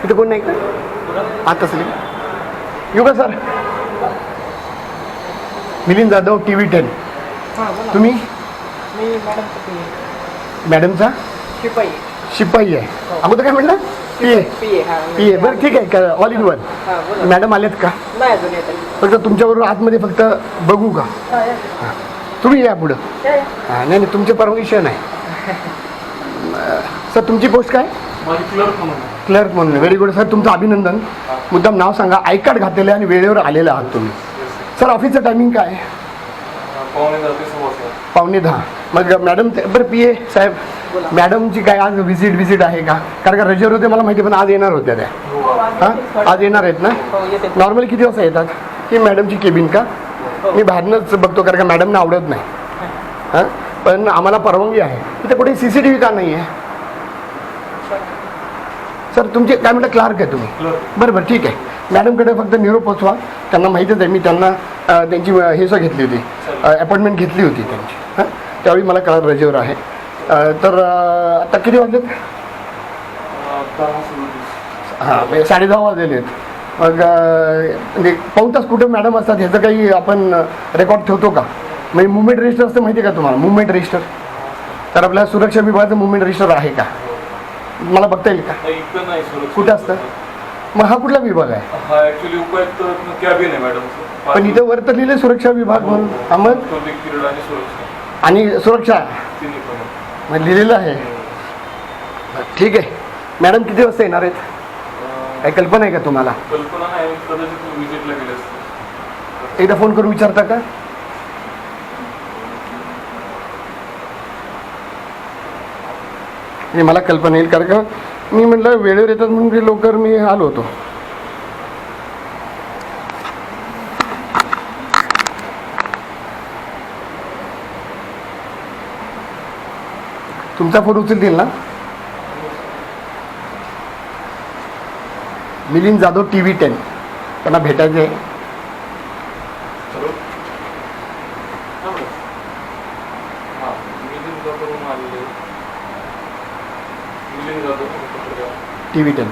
इथे कोण नाही का आता असले येऊ का सर? मिलिंद जाधव TV10. तुम्ही? मॅडमचा शिपाई आहे. अगोदर काय म्हटलं? PA. बरं ठीक आहे. All in one. मॅडम आलेत का? फक्त तुमच्याबरोबर आतमध्ये फक्त बघू का? तुम्ही या पुढं. हां नाही तुमचे परमिशन आहे. सर तुमची पोस्ट काय? क्लर्क म्हणून. व्हेरी गुड सर, तुमचं अभिनंदन. मुद्दाम नाव सांगा. आय कार्ड घातलेलं आहे आणि वेळेवर आलेलं आहात तुम्ही. सर ऑफिसचं टायमिंग काय आहे? 9:45. मग मॅडम बरं PA साहेब मॅडमची काय आज विजिट आहे का? कारण का रजेवर होते मला माहिती, पण आज येणार होत्या त्या. हां आज येणार आहेत ना? नॉर्मली किती वाजता येतात? ही मॅडमची केबिन का? मी बाहेरनंच बघतो कारण का मॅडमना आवडत नाही. हां पण आम्हाला परवानगी आहे. इथे कुठे CCTV का नाही आहे? सर तुमचे काय म्हटलं क्लार्क आहे तुम्ही? बरं ठीक आहे. मॅडमकडे फक्त निरोप पोचवा. त्यांना माहितीच आहे मी त्यांना त्यांची हेसं घेतली होती, अपॉइंटमेंट घेतली होती त्यांची. हां त्यावेळी मला कळलं रजेवर आहे. तर आता किती वाजलेत? हां 10:30 वाजलेले आहेत. मग म्हणजे पाऊण तास कुठे मॅडम असतात ह्याचं काही आपण रेकॉर्ड ठेवतो का? म्हणजे मुवमेंट रजिस्टर असतं माहिती आहे का तुम्हाला? Movement register. तर आपल्या सुरक्षा विभागाचं मुवमेंट रजिस्टर आहे का? मला बघता येईल का? कुठे असतं? मग हा कुठला विभाग आहे? पण इथं वर तर लिहिले सुरक्षा विभाग म्हणून. मग आणि सुरक्षा मग लिहिलेलं आहे. ठीक आहे. मॅडम किती वाजता येणार आहेत? काही कल्पना आहे का तुम्हाला? एकदा फोन करून विचारता का? मला कल्पना येईल कारण का मी म्हटलं वेळेवर येतात म्हणून लवकर मी आलो होतो. तुमचा फोन उचलतील ना? मिलिंद जाधव TV10 त्यांना भेटायचं आहे. TV10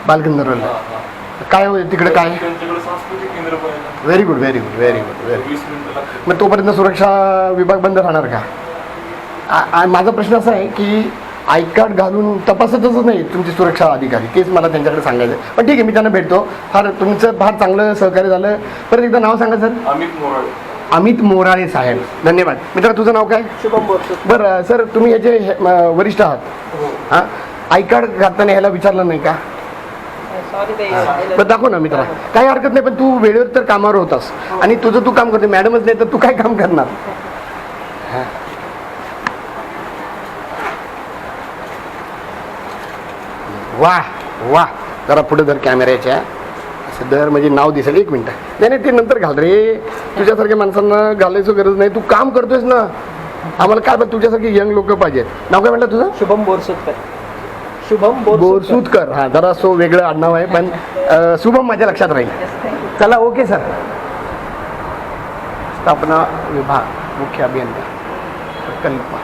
बालगंधर्वला. काय तिकडे काय? Very good. मग तोपर्यंत सुरक्षा विभाग बंद राहणार का? माझा प्रश्न असा आहे की आय कार्ड घालून तपासतच नाही तुमची सुरक्षा अधिकारी, तेच मला त्यांच्याकडे सांगायचं. पण ठीक आहे मी त्यांना भेटतो. तुमचं फार चांगलं सहकार्य झालं. परत एकदा नाव सांगा सर. अमित मोराळे साहेब. धन्यवाद. मित्र तुझं नाव काय? शुभम बोरसुतकर. बरं सर तुम्ही याचे वरिष्ठ आहात. हां आय कार्ड घालताना ह्याला विचारलं नाही का? दाखव ना मित्रा. काही हरकत नाही पण तू वेळेवर तर कामावर होतास आणि तुझं तू काम करते. मॅडमच नाही तर तू काय काम करणार? वा जरा पुढे जर कॅमेऱ्याच्या असं दर म्हणजे नाव दिसेल. 1 मिनिट. नाही ते नंतर घाल रे. तुझ्यासारख्या माणसांना घालायचं गरज नाही. तू काम करतोयस ना. आम्हाला काय पण तुझ्यासारखे यंग लोक पाहिजेत. नाव काय म्हटलं तुझं? शुभम बोरसुतकर. हां जरा सो वेगळं आडनाव आहे पण शुभम माझ्या लक्षात राहील. चला ओके सर. स्थापना विभाग मुख्य अभियंता प्रकल्प.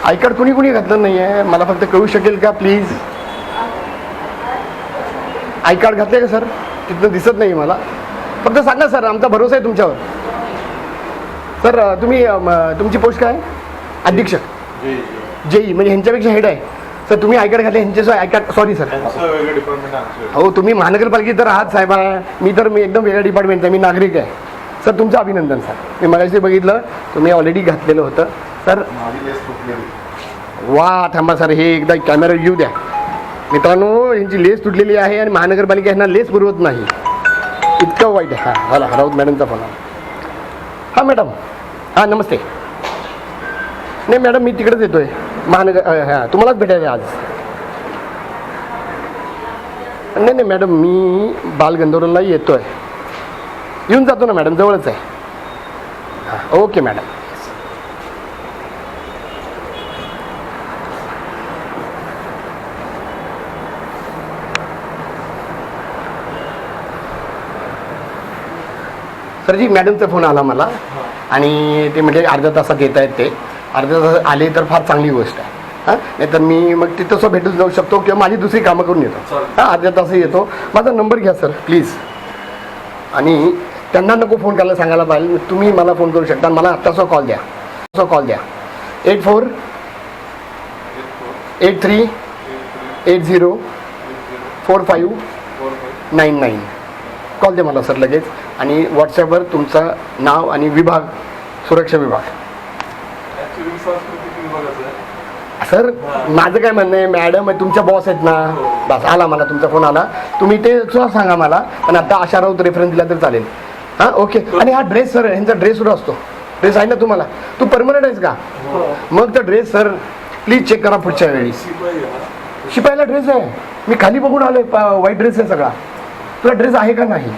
आय कार्ड कुणी घातलं नाही आहे. मला फक्त कळू शकेल का प्लीज? आय कार्ड घातले का सर? तिथनं दिसत नाही मला. फक्त सांगा सर, आमचा भरोसा आहे तुमच्यावर. सर तुम्ही तुमची पोस्ट काय? अधीक्षक. जेई म्हणजे ह्यांच्यापेक्षा हेड आहे. सर तुम्ही आय कार्ड घातले ह्यांच्या आय कार्ड. Sorry sir. हो तुम्ही महानगरपालिकेत तर आहात साहेब. मी एकदम वेगळ्या डिपार्टमेंटचा. मी नागरिक आहे. सर तुमचं अभिनंदन सर. मी मगाशी बघितलं तुम्ही ऑलरेडी घातलेलं होतं सर. वा थांबा सर, हे एकदा कॅमेरा येऊ द्या. मित्रांनो यांची लेस तुटलेली आहे आणि महानगरपालिका यांना लेस पुरवत नाही. इतकं वाईट आहे. हां झाला राऊत मॅडमचा फोन आला. हां मॅडम. हां नमस्ते. नाही मॅडम मी तिकडेच येतोय महानगर. हां तुम्हालाच भेटायचं आज. नाही नाही मॅडम, मी बालगंधर्वला येतो आहे, येऊन जातो ना मॅडम, जवळच आहे. हां ओके मॅडम. सरजी मॅडमचा फोन आला मला आणि ते म्हणजे अर्ध्या तासात येत आहेत, ते अर्ध्या तासात आले तर फार चांगली गोष्ट आहे. हां नाही तर मी मग तिथं तसं भेटून जाऊ शकतो किंवा माझी दुसरी कामं करून येतो. हां अर्ध्या तास येतो. माझा नंबर घ्या सर प्लीज. आणि त्यांना नको फोन करायला सांगायला पाहिजे, तुम्ही मला फोन करू शकता. मला आत्ताचा कॉल द्या, 8483804599 कॉल द्या मला सर लगेच. आणि व्हॉट्सॲपवर तुमचं नाव आणि विभाग, सुरक्षा विभाग. सर माझं काय म्हणणं आहे, मॅडम तुमच्या बॉस आहेत ना, बस आला मला तुमचा फोन आला, तुम्ही ते सुद्धा सांगा मला. पण आता आशा राऊत रेफरन्स दिला तर चालेल. हां ओके. आणि हा ड्रेस सर, ह्यांचा ड्रेस सुद्धा असतो, ड्रेस आहे ना तुम्हाला, तू परमनंट आहेस का? मग तर ड्रेस सर प्लीज चेक करा पुढच्या वेळी. शिपायला ड्रेस आहे, मी खाली बघून आलोय, व्हाईट ड्रेस आहे सगळा. तुला ड्रेस आहे का नाही?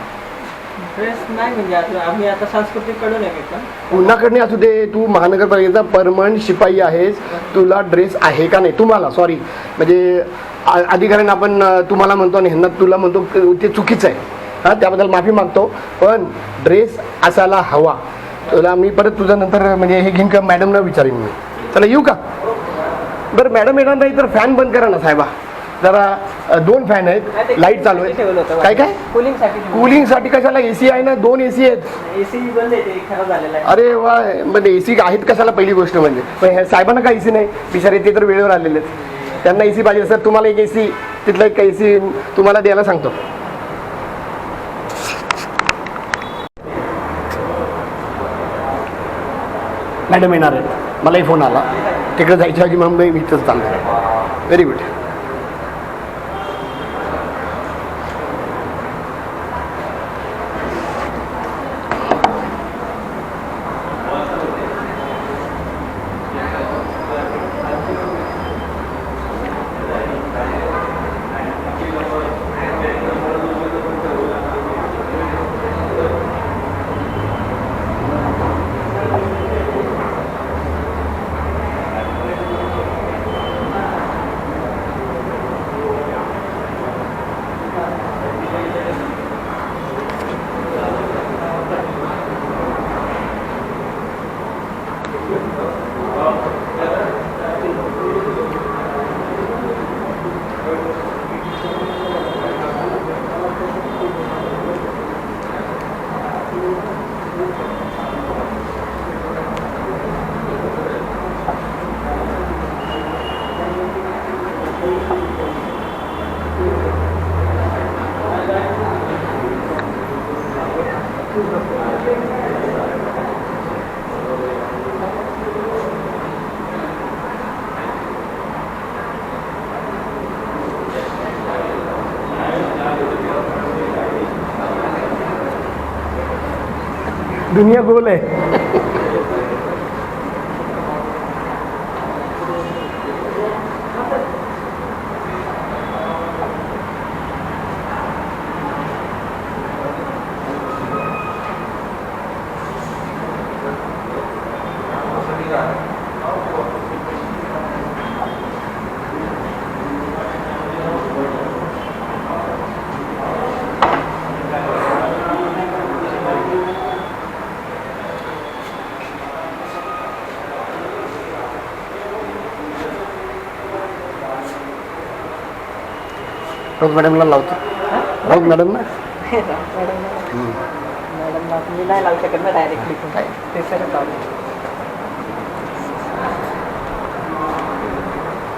ड्रेस नाही म्हणजे आम्ही आता सांस्कृतिककडून आहे का? पुण्याकडे असू दे, तू महानगरपालिकेचा परमनंट शिपाई आहेस, तुला ड्रेस आहे का नाही? तुम्हाला सॉरी म्हणजे अधिकाऱ्यांना आपण तुम्हाला म्हणतो आणि ह्यांना तुला म्हणतो, ते चुकीचं आहे. हां त्याबद्दल माफी मागतो, पण ड्रेस असायला हवा. तुला मी परत तुझं नंतर म्हणजे हे घेईन का मॅडमला विचारेन मी. चला येऊ का? बरं मॅडम येणार नाही तर फॅन बंद करा ना साहेबा जरा. 2 फॅन आहेत, लाईट चालू आहे. काय काय कूलिंगसाठी कशाला? AC आहे ना, 2 AC आहेत. AC बंद आहे, ते खराब झालेलं आहे. अरे वा, म्हणजे AC आहेत कशाला पहिली गोष्ट म्हणजे. पण ह्या साहेबांना काय AC नाही, बिचारे ते तर वेळेवर आलेले आहेत, त्यांना AC पाहिजे. सर तुम्हाला एक AC, तिथला एक AC तुम्हाला द्यायला सांगतो. मॅडम येणार आहेत, मलाही फोन आला, तिकडे जायच्या आधी मग मी इथंच चाललो. Very good. दुनिया गोल आहे. मॅडमला लावतो. राऊत मॅडम ना, मॅडम मी नाही लावू शकत ना डायरेक्टली. ते सर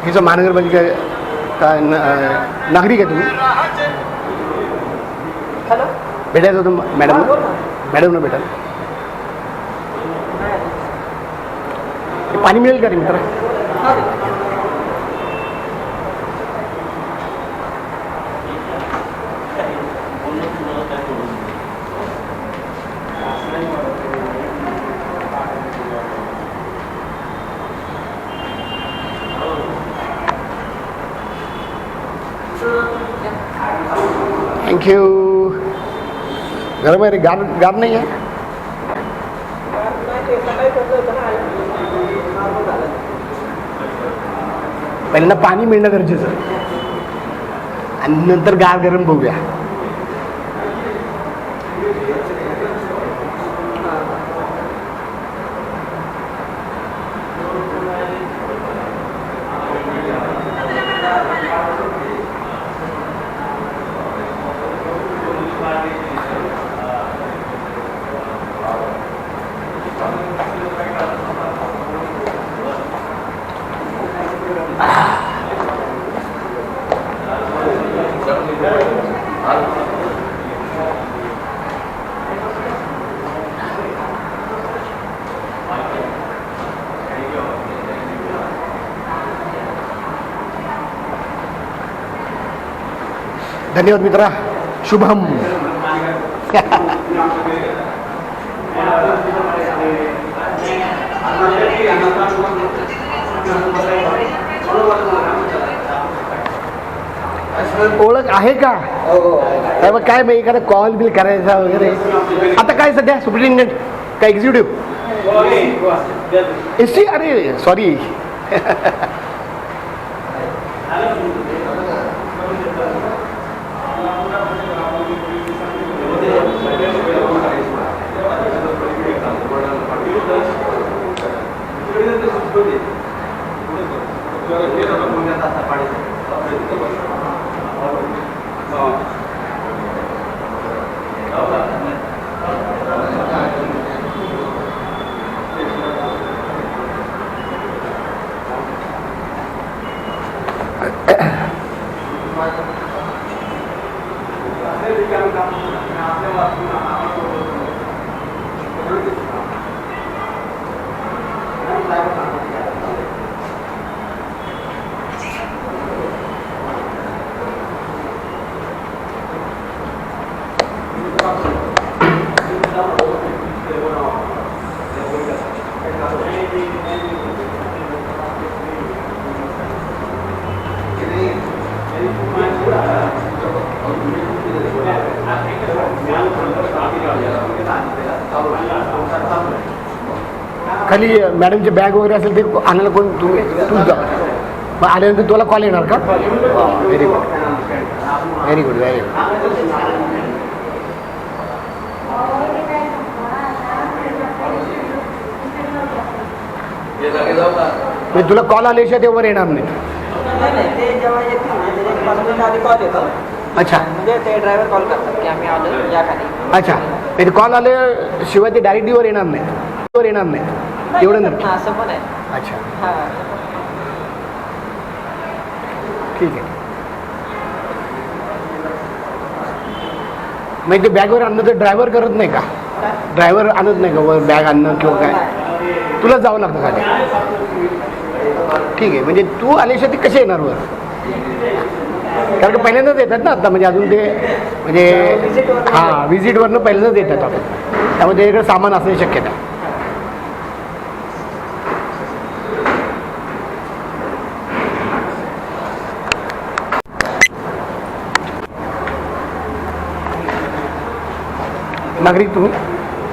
हिचं महानगरपालिका काय नागरिक आहे तुम्ही? हॅलो भेटायचं होतं मॅडम, मॅडमनं भेटायला. पाणी मिळेल का रे मित्र? थँक्यू. गरम आहे रे, गार गार नाही आहे. पहिल्यांदा पाणी मिळणं गरजेचं आणि नंतर गार गरम बघूया. धन्यवाद मित्रा. शुभम. ओळख आहे का? मग काय मग एखादा कॉल बिल करायचा वगैरे. आता काय सध्या सुप्रिटेंडेंट काय एक्झिक्युटिव्ह एस सी. अरे सॉरी. खाली मॅडमची बॅग वगैरे असेल ते आणायला कोण तूच जा. मग आल्यानंतर तुला कॉल येणार का? Very good very good very good. म्हणजे तुला कॉल आल्याशिवाय ते वर येणार नाही. अच्छा म्हणजे ते ड्रायव्हर कॉल करतात की आम्ही आलो या खाली. अच्छा म्हणजे कॉल आल्याशिवाय ते डायरेक्टली वर येणार नाही. वर येणार नाही एवढं नक्की. असं पण आहे. अच्छा हां ठीक आहे. म्हणजे ते बॅगवर आणणं तर ड्रायव्हर करत नाही का? ड्रायव्हर आणत नाही का वर बॅग आणणं किंवा काय? तुला जावं लागतं खाली. ठीक आहे. म्हणजे तू आल्याशिवाय ते कसे येणार वर? कारण पहिल्यांदाच येतात ना आता. म्हणजे अजून ते म्हणजे हां व्हिजिटवरनं पहिल्यांदाच येतात आपण. त्यामध्ये इकडे सामान असण्याची शक्यता. नागरिक तुम्ही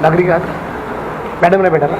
नागरिक आहात मॅडम नाही भेटायला.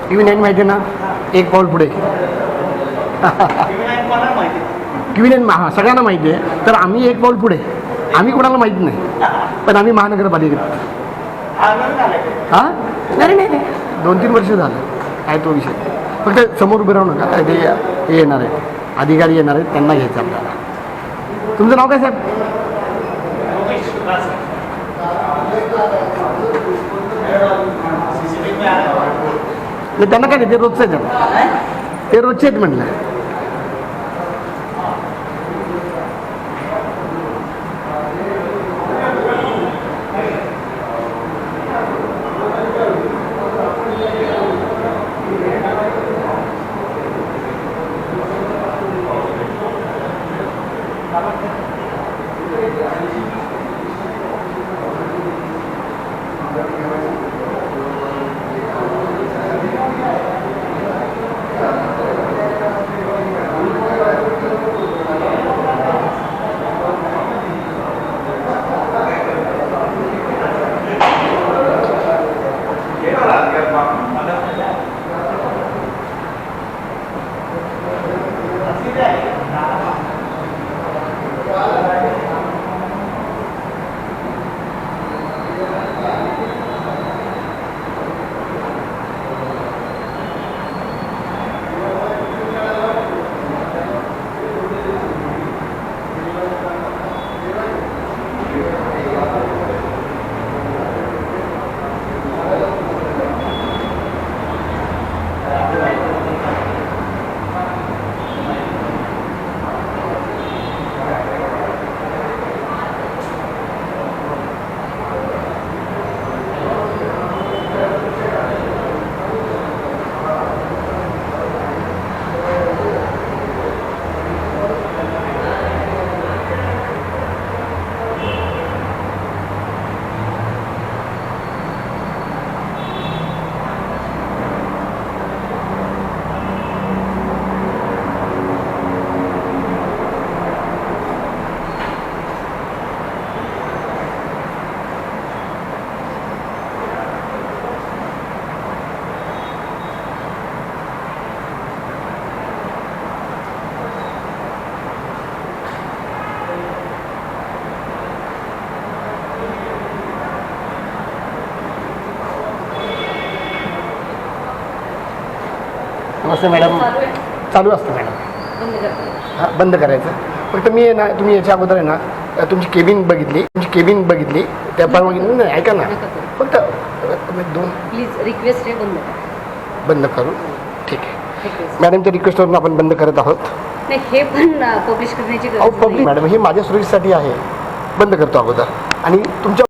टीव्ही 9 माहिती आहे ना, एक पाऊल पुढे. टीव्ही 9 सगळ्यांना माहिती आहे. तर आम्ही एक पाऊल पुढे. आम्ही कोणाला माहिती नाही, पण आम्ही महानगरपालिकेत. हां नाही नाही नाही 2-3 वर्ष झालं काय तो विषय. फक्त समोर उभे राहू नका. ते हे येणार आहेत, अधिकारी येणार आहेत, त्यांना घ्यायचं आपल्याला. तुमचं नाव काय साहेब? त्यांना काय नाही, ते रोजचं आहेत, ते रोजचे आहेत म्हटलं. नमस्ते मॅडम. चालू असतं मॅडम. हां बंद करायचं. फक्त मी आहे ना, तुम्ही याच्या अगोदर आहे ना तुमची केबिन बघितली त्या परवानगी नाही. ऐका ना, फक्त 2 प्लीज रिक्वेस्ट आहे, बंद करू. ठीक आहे मॅडमच्या रिक्वेस्टवरून आपण बंद करत आहोत. नाही हे पण पब्लिश करण्याची अहो गरज पब्लिक मॅडम, हे माझ्या सुरक्षेसाठी आहे. बंद करतो अगोदर. आणि तुमच्या